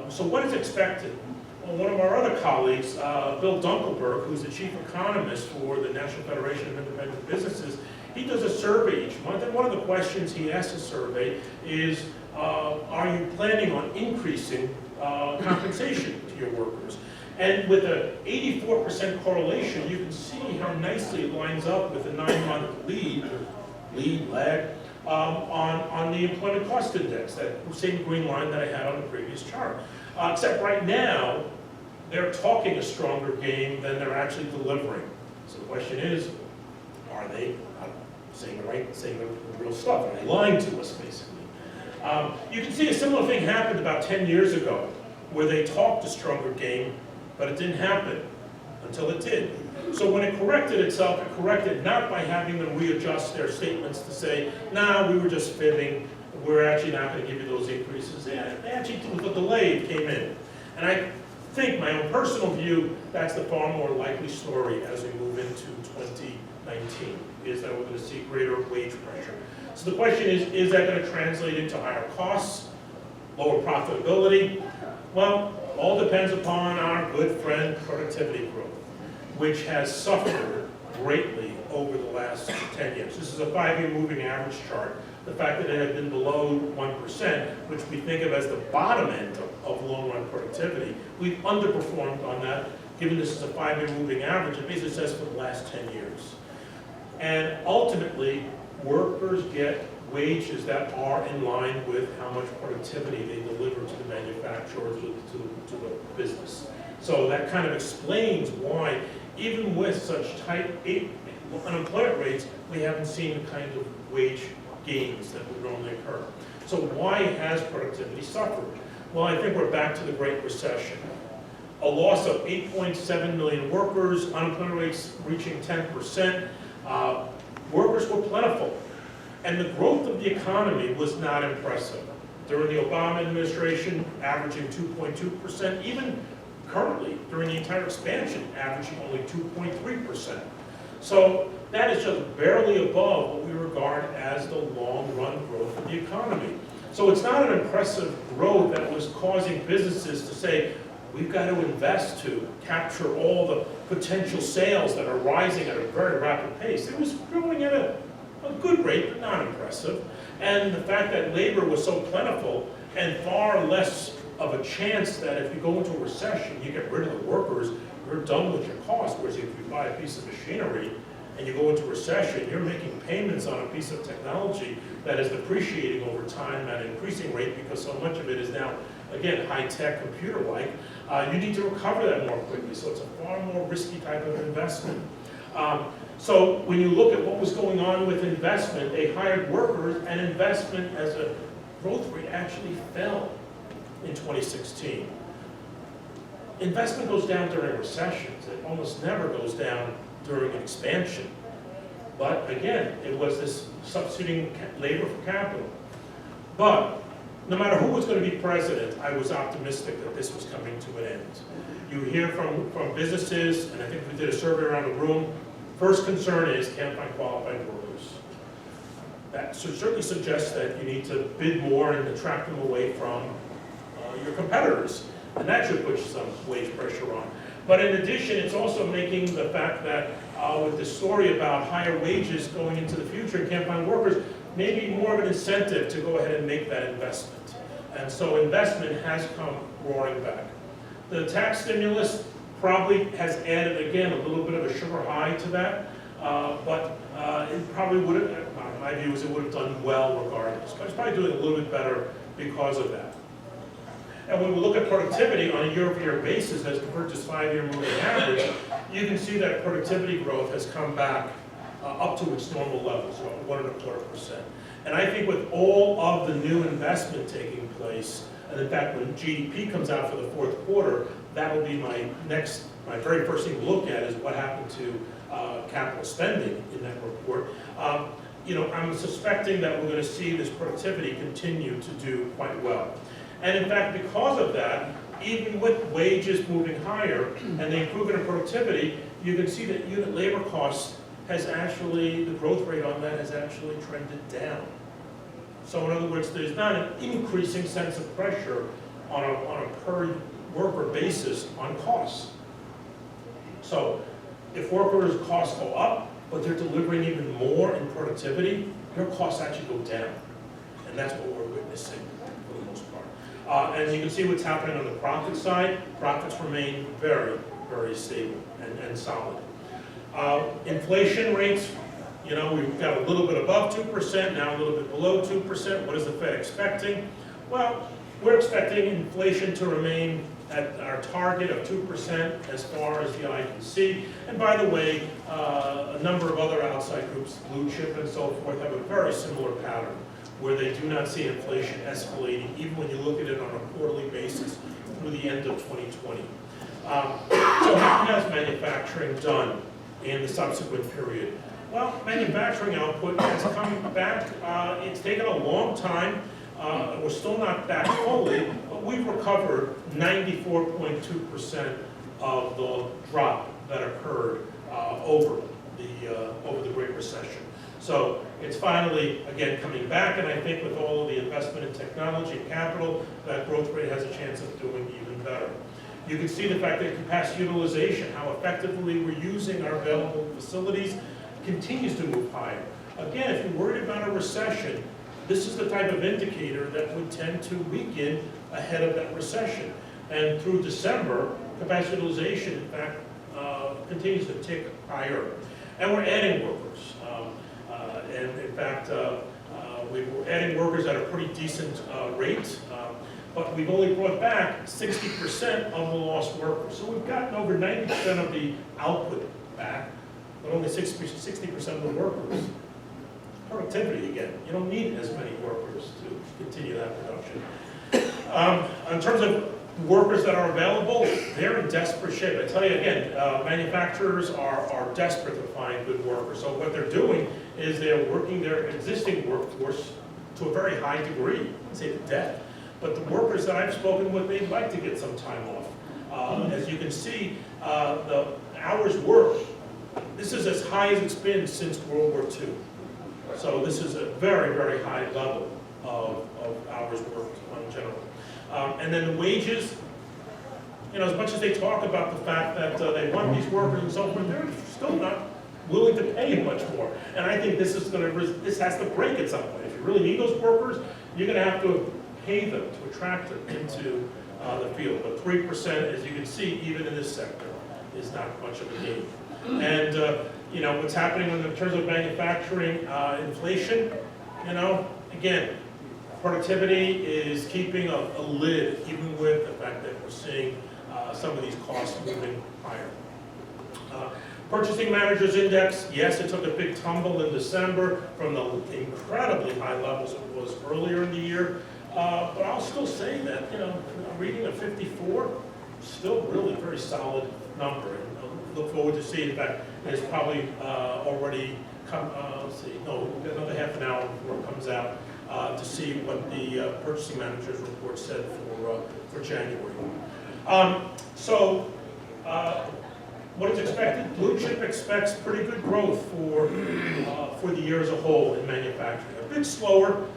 So what is expected? Well, one of our other colleagues, Bill Dunkelberg, who's the chief economist for the National Federation of Independent Businesses, he does a survey each month, and one of the questions he asks a survey is, are you planning on increasing compensation to your workers? And with a 84% correlation, you can see how nicely it lines up with a 9-month lag, on the employment cost index, that same green line that I had on the previous chart. Except right now, they're talking a stronger game than they're actually delivering. So the question is, are they? saying the real stuff, and they lying to us, basically. You can see a similar thing happened about 10 years ago, where they talked a stronger game, but it didn't happen until it did. So when it corrected itself, it corrected not by having them readjust their statements to say, nah, we were just fibbing, we're actually not going to give you those increases. They actually, with a delay, it came in. And I think, my own personal view, that's the far more likely story as we move into 2019, is that we're going to see greater wage pressure. So the question is that going to translate into higher costs, lower profitability? Well, all depends upon our good friend productivity growth, which has suffered greatly over the last 10 years. This is a 5-year moving average chart. The fact that it had been below 1%, which we think of as the bottom end of long-run productivity, we've underperformed on that. Given this is a 5-year moving average, it basically says for the last 10 years. And ultimately, workers get wages that are in line with how much productivity they deliver to the manufacturer, to the business. So that kind of explains why, even with such tight unemployment rates, we haven't seen the kind of wage gains that would normally occur. So why has productivity suffered? Well, I think we're back to the Great Recession. A loss of 8.7 million workers, unemployment rates reaching 10%. Workers were plentiful, and the growth of the economy was not impressive. During the Obama administration, averaging 2.2%, even currently, during the entire expansion, averaging only 2.3%. So that is just barely above what we regard as the long-run growth of the economy. So it's not an impressive growth that was causing businesses to say, we've got to invest to capture all the potential sales that are rising at a very rapid pace. It was growing at a good rate, but not impressive. And the fact that labor was so plentiful and far less of a chance that if you go into a recession, you get rid of the workers, you're done with your cost. Whereas if you buy a piece of machinery and you go into recession, you're making payments on a piece of technology that is depreciating over time at an increasing rate because so much of it is now, again, high-tech, computer-like. You need to recover that more quickly, so it's a far more risky type of investment. So when you look at what was going on with investment, they hired workers, and investment as a growth rate actually fell in 2016. Investment goes down during recessions. It almost never goes down during an expansion. But again, it was this substituting labor for capital. But no matter who was going to be president, I was optimistic that this was coming to an end. You hear from businesses, and I think we did a survey around the room, first concern is can't find qualified workers. That certainly suggests that you need to bid more and attract them away from your competitors. And that should put some wage pressure on. But in addition, it's also making the fact that with the story about higher wages going into the future and can't find workers, maybe more of an incentive to go ahead and make that investment. And so investment has come roaring back. The tax stimulus probably has added, again, a little bit of a sugar high to that, but it probably would have, my view is it would have done well regardless. But it's probably doing a little bit better because of that. And when we look at productivity on a year-over-year basis as compared to this 5-year moving average, you can see that productivity growth has come back up to its normal levels, 1.25%. And I think with all of the new investment taking place, and in fact when GDP comes out for the fourth quarter, that will be my very first thing to look at is what happened to capital spending in that report. I'm suspecting that we're going to see this productivity continue to do quite well. And in fact, because of that, even with wages moving higher and the improvement in productivity, you can see that unit labor costs has actually, the growth rate on that has actually trended down. So in other words, there's not an increasing sense of pressure on a per worker basis on costs. So if workers' costs go up, but they're delivering even more in productivity, your costs actually go down. And that's what we're witnessing for the most part. And you can see what's happening on the profit side. Profits remain very, very stable and solid. Inflation rates, we've got a little bit above 2%, now a little bit below 2%. What is the Fed expecting? Well, We're expecting inflation to remain at our target of 2% as far as the eye can see. And by the way, a number of other outside groups, Blue Chip and so forth, have a very similar pattern where they do not see inflation escalating, even when you look at it on a quarterly basis through the end of 2020. So how has manufacturing done in the subsequent period? Well, manufacturing output has come back. It's taken a long time. We're still not back fully, but we've recovered 94.2% of the drop that occurred over the Great Recession. So it's finally, again, coming back, and I think with all of the investment in technology and capital, that growth rate has a chance of doing even better. You can see the fact that capacity utilization, how effectively we're using our available facilities, continues to move higher. Again, if you're worried about a recession, this is the type of indicator that would tend to weaken ahead of that recession. And through December, capacity utilization, in fact, continues to tick higher. And we're adding workers. And in fact, we're adding workers at a pretty decent rate, but we've only brought back 60% of the lost workers. So we've gotten over 90% of the output back, but only 60% of the workers. Productivity again. You don't need as many workers to continue that production. In terms of workers that are available, they're in desperate shape. I tell you again, manufacturers are desperate to find good workers. So what they're doing is they're working their existing workforce to a very high degree, say to death. But the workers that I've spoken with, they'd like to get some time off. As you can see, the hours worked, this is as high as it's been since World War II. So this is a very, very high level of hours worked in general. And then the wages, you know, as much as they talk about the fact that they want these workers and so forth, they're still not willing to pay much more. And I think this has to break at some point. If you really need those workers, you're going to have to pay them to attract them into the field. But 3%, as you can see, even in this sector, is not much of a gain. And you know, what's happening in terms of manufacturing, inflation, you know, again, productivity is keeping a lid, even with the fact that we're seeing some of these costs moving higher. Purchasing Managers Index, yes, it took a big tumble in December from the incredibly high levels it was earlier in the year. But I'll still say that, you know, a reading of 54, still really very solid number. And look forward to seeing that. It's probably already come, let's see, no, we've got another half an hour before it comes out to see what the Purchasing Managers Report said for January. What is expected? Blue Chip expects pretty good growth for the year as a whole in manufacturing. A bit slower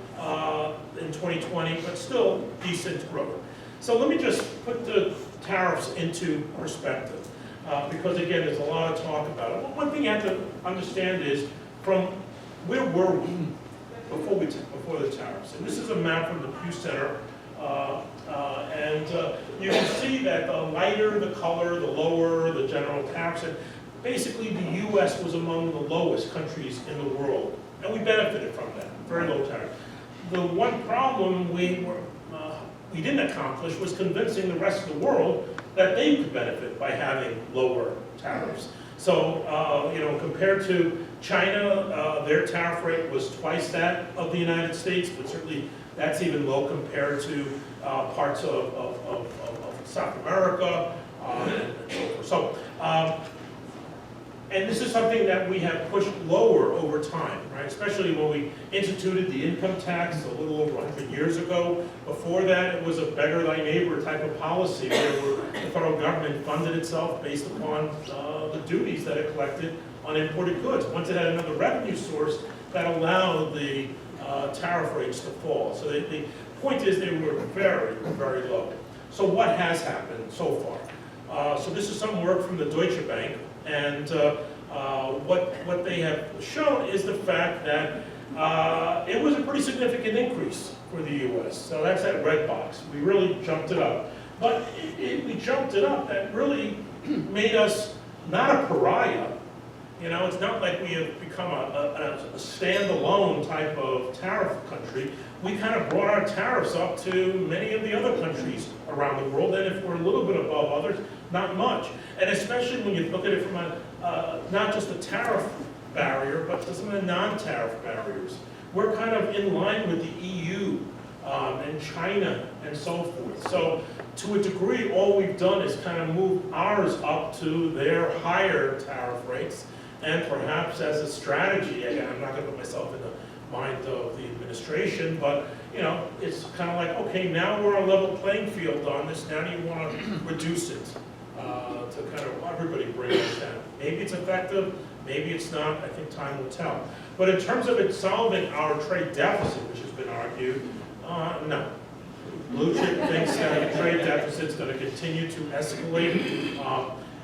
in 2020, but still decent growth. So let me just put the tariffs into perspective, because again, there's a lot of talk about it. Well, one thing you have to understand is from where were we before the tariffs? And this is a map from the Pew Center. You can see that the lighter the color, the lower the general tariffs. And basically, the U.S. was among the lowest countries in the world, and we benefited from that, very low tariff. The one problem we didn't accomplish was convincing the rest of the world that they could benefit by having lower tariffs. So, you know, compared to China, their tariff rate was twice that of the United States, but certainly that's even low compared to parts of South America and so forth. And this is something that we have pushed lower over time, right? Especially when we instituted the income tax a little over 100 years ago. Before that, it was a beggar thy neighbor type of policy where the federal government funded itself based upon the duties that it collected on imported goods. Once it had another revenue source, that allowed the tariff rates to fall. So the point is they were very, very low. So what has happened so far? So this is some work from the Deutsche Bank, and what they have shown is the fact that it was a pretty significant increase for the U.S. So that's that red box. We really jumped it up. But we jumped it up. That really made us not a pariah. You know, it's not like we have become a standalone type of tariff country. we kind of brought our tariffs up to many of the other countries around the world, and if we're a little bit above others, not much. And especially when you look at it from not just a tariff barrier, but some of the non-tariff barriers. We're kind of in line with the EU and China and so forth. So to a degree, all we've done is kind of move ours up to their higher tariff rates, and perhaps as a strategy, again, I'm not going to put myself in the mind of the administration, but it's kind of like, okay, now we're on a level playing field on this, now do you want to reduce it to kind of everybody bring it down? Maybe it's effective, maybe it's not, I think time will tell. But in terms of it solving our trade deficit, which has been argued, no. Blue chip thinks that the trade deficit is going to continue to escalate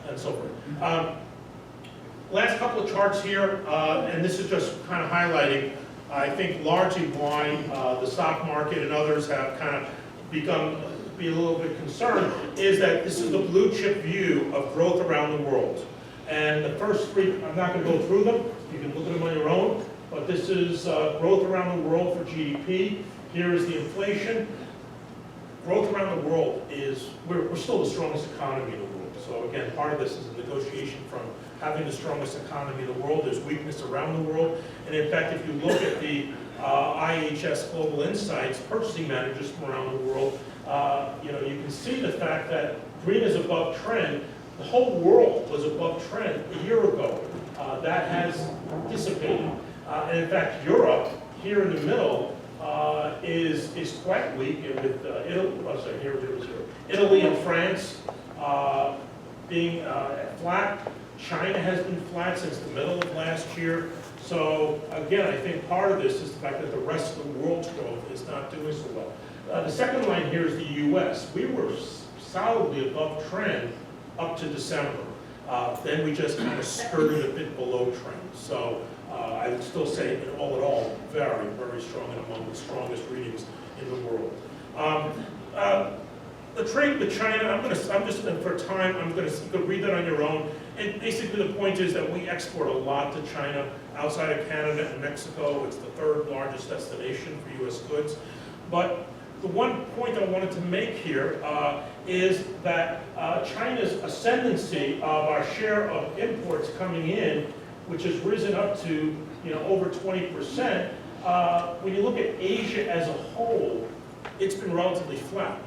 and so forth. Last couple of charts here, and this is just kind of highlighting, I think largely why the stock market and others have kind of be a little bit concerned, is that this is the blue chip view of growth around the world. And the first three, I'm not going to go through them, you can look at them on your own, but this is growth around the world for GDP. Here is the inflation. Growth around the world is, we're still the strongest economy in the world. So again, part of this is a negotiation from having the strongest economy in the world. There's weakness around the world. And in fact, if you look at the IHS Global Insights purchasing managers from around the world, you can see the fact that green is above trend. The whole world was above trend a year ago. That has dissipated. And in fact, Europe, here in the middle, is quite weak, and with Italy and France being flat. China has been flat since the middle of last year. So again, I think part of this is the fact that the rest of the world's growth is not doing so well. The second line here is the U.S. We were solidly above trend up to December. Then we just kind of skirted a bit below trend. So I would still say, in all, very, very strong and among the strongest readings in the world. The trade with China, you could read that on your own. And basically the point is that we export a lot to China outside of Canada and Mexico. It's the third largest destination for U.S. goods. But the one point I wanted to make here is that China's ascendancy of our share of imports coming in, which has risen up to over 20%. When you look at Asia as a whole, it's been relatively flat.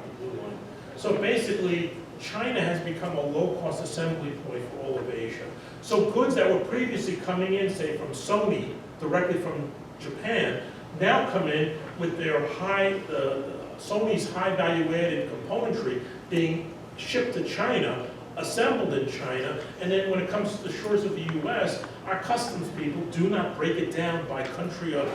So basically, China has become a low-cost assembly point for all of Asia. So goods that were previously coming in, say from Sony, directly from Japan, now come in with their Sony's high value-added componentry being shipped to China, assembled in China, and then when it comes to the shores of the U.S., our customs people do not break it down by country of,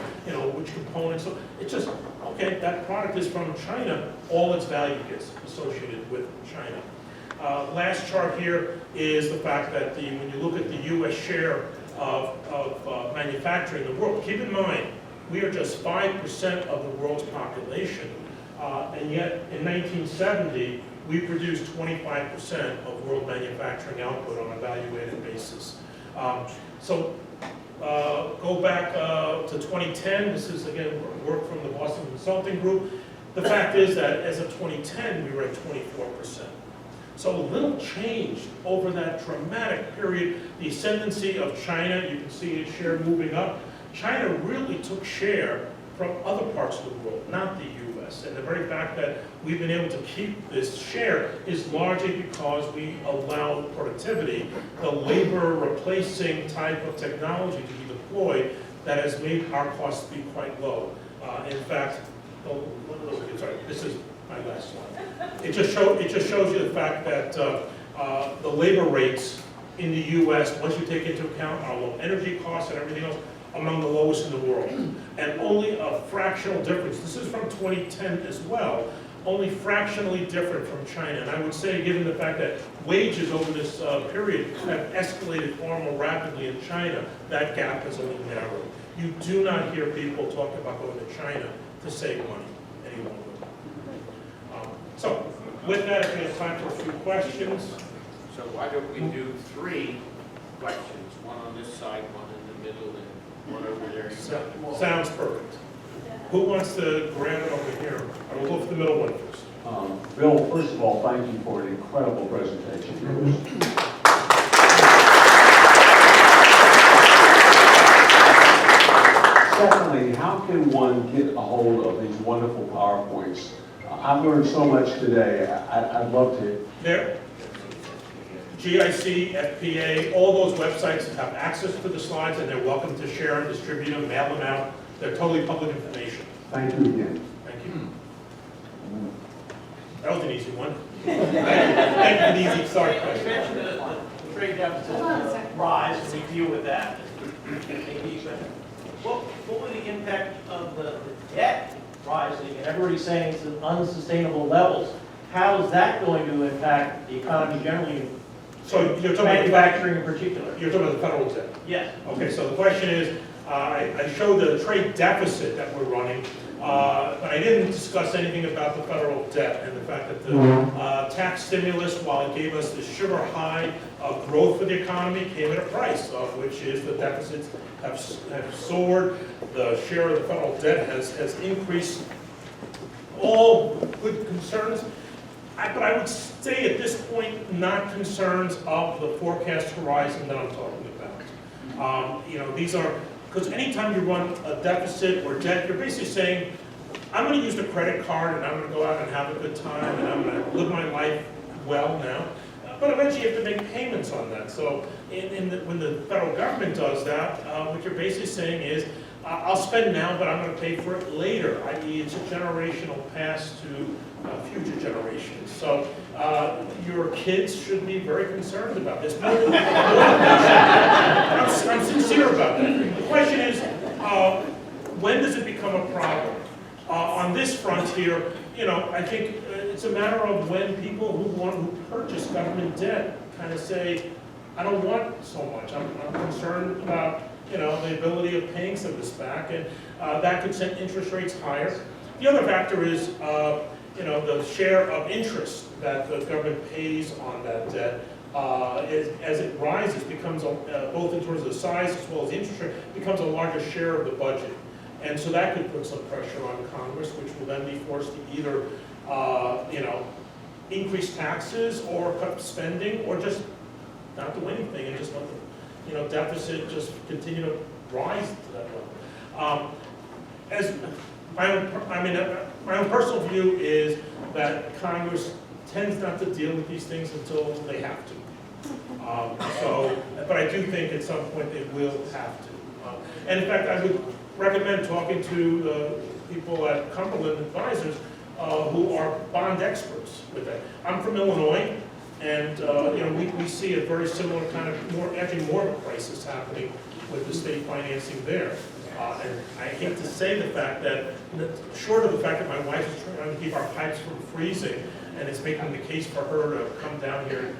which components. So it's just, okay, that product is from China, all its value gets associated with China. Last chart here is the fact that when you look at the U.S. share of manufacturing in the world, keep in mind, we are just 5% of the world's population, and yet in 1970, we produced 25% of world manufacturing output on a value-added basis. Go back to 2010. This is, again, work from the Boston Consulting Group. The fact is that as of 2010, we were at 24%. So little changed over that dramatic period. The ascendancy of China, you can see its share moving up. China really took share from other parts of the world, not the U.S. And the very fact that we've been able to keep this share is largely because we allow productivity, the labor replacing type of technology to be deployed that has made our costs be quite low. In fact, this is my last slide. It just shows you the fact that the labor rates in the U.S., once you take into account our low energy costs and everything else, among the lowest in the world. And only a fractional difference, this is from 2010 as well, only fractionally different from China. And I would say, given the fact that wages over this period have escalated far more rapidly in China, that gap has only narrowed. You do not hear people talking about going to China to save money any longer. So, with that, if we have time for a few questions. So why don't we do 3 questions, one on this side, one in the middle, and one over there? Sounds perfect. Who wants to grab it over here? I will go for the middle one first. Bill, first of all, thank you for an incredible presentation. Secondly, how can one get a hold of these wonderful PowerPoints? I've learned so much today. I'd love to. There. GIC, FPA, all those websites have access to the slides, and they're welcome to share and distribute them, mail them out. They're totally public information. Thank you again. Thank you. That was an easy one. Thank you for the easy start You question. mentioned the trade deficit rise, and we deal with that. What would the impact of the debt rising, and everybody's saying it's at unsustainable levels? How is that going to impact the economy generally, So you're talking about manufacturing in particular? you're talking about the federal debt. Yes. Okay, so the question is, I showed the trade deficit that we're running, but I didn't discuss anything about the federal debt and the fact that the tax stimulus, while it gave us the sugar high of growth for the economy, came at a price, which is the deficits have soared, the share of the federal debt has increased. All good concerns, but I would say at this point, not concerns of the forecast horizon that I'm talking about. These are, because anytime you run a deficit or debt, you're basically saying, I'm going to use the credit card and I'm going to go out and have a good time and I'm going to live my life well now. But eventually you have to make payments on that. So when the federal government does that, what you're basically saying is, I'll spend now, but I'm going to pay for it later, i.e. it's a generational pass to future generations. So your kids should be very concerned about this. I'm sincere about that. The question is, when does it become a problem? On this front here, I think it's a matter of when people who purchase government debt kind of say, I don't want so much. I'm concerned about the ability of paying some of this back, and that could send interest rates higher. The other factor is, the share of interest that the government pays on that debt, as it rises, becomes, both in terms of the size as well as the interest rate, becomes a larger share of the budget. And so that could put some pressure on Congress, which will then be forced to either, increase taxes or cut spending, or just not do anything and just let the deficit just continue to rise to that level. As my own personal view is that Congress tends not to deal with these things until they have to. But I do think at some point they will have to. And in fact, I would recommend talking to the people at Cumberland Advisors who are bond experts with that. I'm from Illinois. And we see a very similar kind of actually more of a crisis happening with the state financing there. And I hate to say the fact that, short of the fact that my wife is trying to keep our pipes from freezing, and it's making the case for her to come down here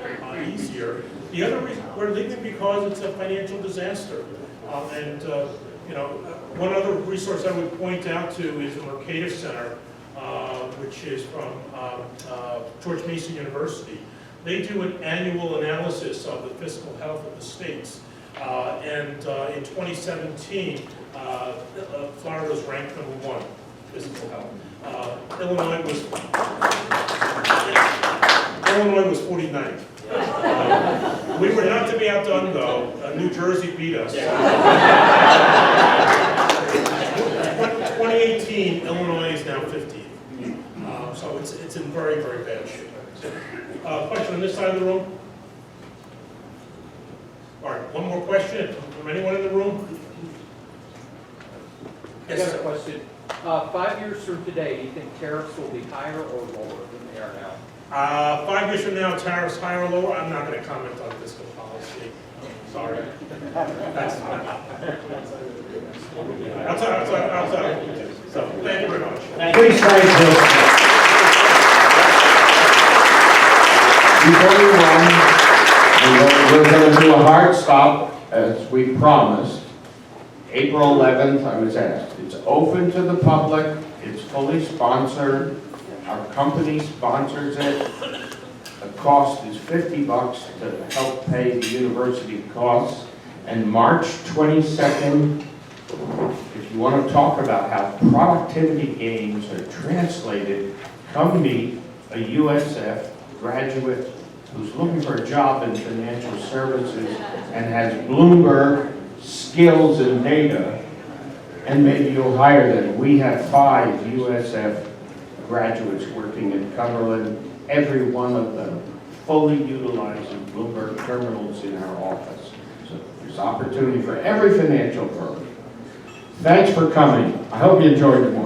easier. The other reason we're leaving because it's a financial disaster. One other resource I would point out to is the Mercator Center, which is from George Mason University. They do an annual analysis of the fiscal health of the states. In 2017, Florida was ranked #1 fiscal health. Illinois was 49th. We were not to be outdone, though. New Jersey beat us. 2018, Illinois is now 15th. So it's in very, very bad shape. Question on this side of the room? All right, one more question from anyone in the room? I got a question. 5 years from today, do you think tariffs will be higher or lower than they are now? 5 years from now, tariffs higher or lower? I'm not going to comment on fiscal policy. Sorry. That's fine. Outside. So, thank you very much. Please thank you. Before we run, we're going to do a hard stop, as we promised. April 11th, I was asked. It's open to the public. It's fully sponsored. Our company sponsors it. The cost is $50 to help pay the university costs. And March 22nd, if You want to talk about how productivity gains are translated, come meet a USF graduate who's looking for a job in financial services and has Bloomberg skills and data, and maybe you'll hire them. We have 5 USF graduates working in Cumberland, every one of them fully utilizing Bloomberg terminals in our office. So there's opportunity for every financial firm. Thanks for coming. I hope you enjoyed the morning.